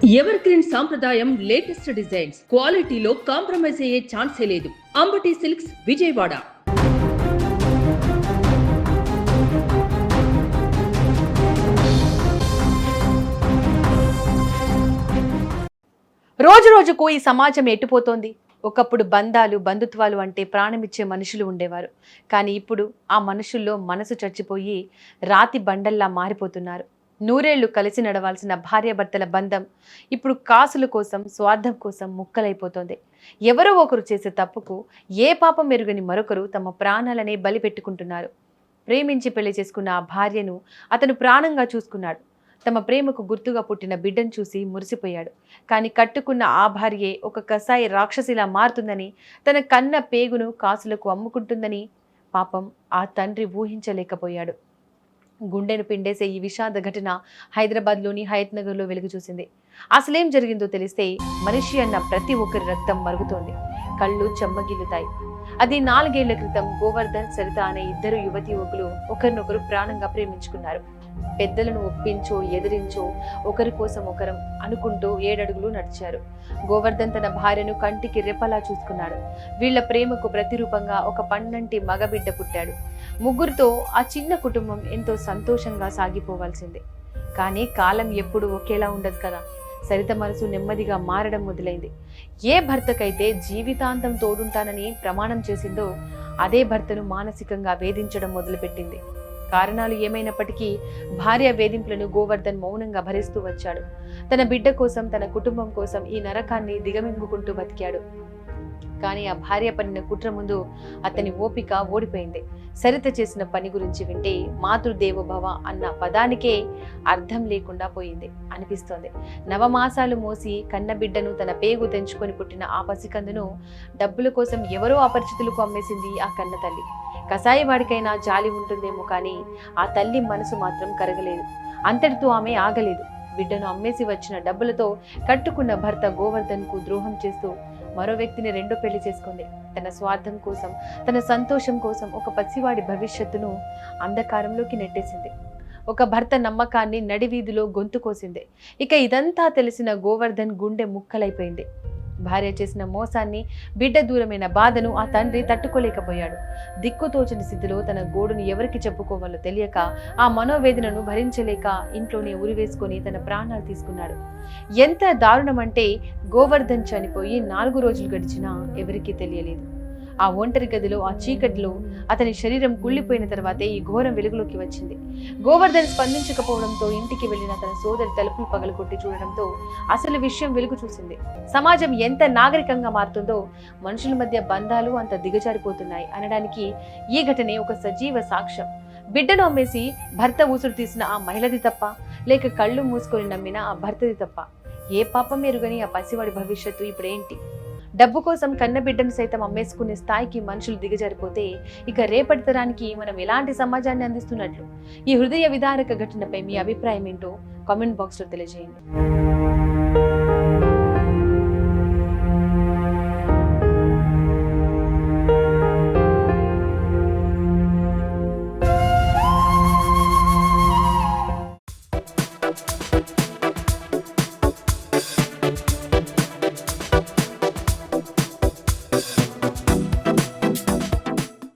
Ever green సాంప్రదాయం latest designs క్వాలిటీలో compromise అయ్యే ఛాన్సే లేదు. అంబటి సిల్క్స్ విజయవాడ. రోజు రోజుకు ఈ సమాజం ఎట్టుపోతోంది. ఒకప్పుడు బంధాలు బంధుత్వాలు అంటే ప్రాణమిచ్చే మనుషులు ఉండేవారు. కానీ ఇప్పుడు ఆ మనుషుల్లో మనసు చచ్చిపోయి రాతి బండల్లా మారిపోతున్నారు. నూరేళ్లు కలిసి నడవాల్సిన భార్యాభర్తల బంధం ఇప్పుడు కాసుల కోసం స్వార్థం కోసం ముక్కలైపోతోంది. ఎవరో ఒకరు చేసే తప్పుకు ఏ పాపం ఎరుగని మరొకరు తమ ప్రాణాలనే బలి పెట్టుకుంటున్నారు. ప్రేమించి పెళ్లి చేసుకున్న ఆ భార్యను అతను ప్రాణంగా చూసుకున్నాడు. తమ ప్రేమకు గుర్తుగా పుట్టిన బిడ్డను చూసి మురిసిపోయాడు. కానీ కట్టుకున్న ఆ భార్యే ఒక కసాయి రాక్షసిలా మారుతుందని, తన కన్న పేగును కాసులకు అమ్ముకుంటుందని పాపం ఆ తండ్రి ఊహించలేకపోయాడు. గుండెను పిండేసే ఈ విషాద ఘటన హైదరాబాద్లోని హయత్ నగర్లో వెలుగు చూసింది. అసలేం జరిగిందో తెలిస్తే మనిషి అన్న ప్రతి ఒక్కరి రక్తం మరుగుతోంది, కళ్ళు చెమ్మగిల్లుతాయి. అది 4 ఏళ్ల క్రితం గోవర్ధన్, సరిత అనే ఇద్దరు యువతి యువకులు ఒకరినొకరు ప్రాణంగా ప్రేమించుకున్నారు. పెద్దలను ఒప్పించో ఎదిరించో ఒకరి కోసం ఒకరం అనుకుంటూ 7 అడుగులు నడిచారు. గోవర్ధన్ తన భార్యను కంటికి రెప్పలా చూసుకున్నాడు. వీళ్ల ప్రేమకు ప్రతిరూపంగా ఒక పన్నంటి మగబిడ్డ పుట్టాడు. ముగ్గురితో ఆ చిన్న కుటుంబం ఎంతో సంతోషంగా సాగిపోవాల్సిందే. కానీ కాలం ఎప్పుడు ఒకేలా ఉండదు కదా. సరిత మనసు నెమ్మదిగా మారడం మొదలైంది. ఏ భర్తకైతే జీవితాంతం తోడుంటానని ప్రమాణం చేసిందో అదే భర్తను మానసికంగా వేధించడం మొదలుపెట్టింది. కారణాలు ఏమైనప్పటికీ భార్య వేధింపులను గోవర్ధన్ మౌనంగా భరిస్తూ వచ్చాడు. తన బిడ్డ కోసం, తన కుటుంబం కోసం ఈ నరకాన్ని దిగమింగుకుంటూ బతికాడు. కానీ ఆ భార్య పనిన కుట్ర ముందు అతని ఓపిక ఓడిపోయింది. సరిత చేసిన పని గురించి వింటే మాతృదేవోభవ అన్న పదానికే అర్థం లేకుండా పోయింది అనిపిస్తోంది. నవమాసాలు మోసి కన్న బిడ్డను తన పేగు తెంచుకొని పుట్టిన ఆ పసికందును డబ్బుల కోసం ఎవరో అపరిచితులకు అమ్మేసింది ఆ కన్న తల్లి. కసాయి వాడికైనా జాలి ఉంటుందేమో కానీ ఆ తల్లి మనసు మాత్రం కరగలేదు. అంతటితో ఆమె ఆగలేదు. బిడ్డను అమ్మేసి వచ్చిన డబ్బులతో కట్టుకున్న భర్త గోవర్ధన్ కు ద్రోహం చేస్తూ మరో వ్యక్తిని రెండో పెళ్లి చేసుకుంది. తన స్వార్థం కోసం, తన సంతోషం కోసం ఒక పసివాడి భవిష్యత్తును అంధకారంలోకి నెట్టేసింది. ఒక భర్త నమ్మకాన్ని నడివీధిలో గొంతు కోసింది. ఇక ఇదంతా తెలిసిన గోవర్ధన్ గుండె ముక్కలైపోయింది. భార్య చేసిన మోసాన్ని, బిడ్డ దూరమైన బాధను ఆ తండ్రి తట్టుకోలేకపోయాడు. దిక్కుతోచని స్థితిలో తన గోడును ఎవరికి చెప్పుకోవాలో తెలియక, ఆ మనోవేదనను భరించలేక ఇంట్లోనే ఉరివేసుకొని తన ప్రాణాలు తీసుకున్నాడు. ఎంత దారుణమంటే గోవర్ధన్ చనిపోయి 4 రోజులు గడిచినా ఎవరికీ తెలియలేదు. ఆ ఒంటరి గదిలో, ఆ చీకటిలో అతని శరీరం కుళ్ళిపోయిన తర్వాతే ఈ ఘోరం వెలుగులోకి వచ్చింది. గోవర్ధన్ స్పందించకపోవడంతో ఇంటికి వెళ్లిన తన సోదరి తలుపులు పగలగొట్టి చూడడంతో అసలు విషయం వెలుగు చూసింది. సమాజం ఎంత నాగరికంగా మారుతుందో మనుషుల మధ్య బంధాలు అంత దిగజారిపోతున్నాయి అనడానికి ఈ ఘటనే ఒక సజీవ సాక్ష్యం. బిడ్డను అమ్మేసి భర్త ఊసురు తీసిన ఆ మహిళది తప్ప, లేక కళ్ళు మూసుకొని నమ్మిన ఆ భర్తది తప్ప? ఏ పాపం ఎరుగని ఆ పసివాడి భవిష్యత్తు ఇప్పుడేంటి? డబ్బు కోసం కన్న బిడ్డను సైతం అమ్మేసుకునే స్థాయికి మనుషులు దిగజారిపోతే ఇక రేపటి తరానికి మనం ఎలాంటి సమాజాన్ని అందిస్తున్నట్లు? ఈ హృదయ విదారక ఘటనపై మీ అభిప్రాయం ఏంటో కామెంట్ బాక్స్లో తెలియజేయండి.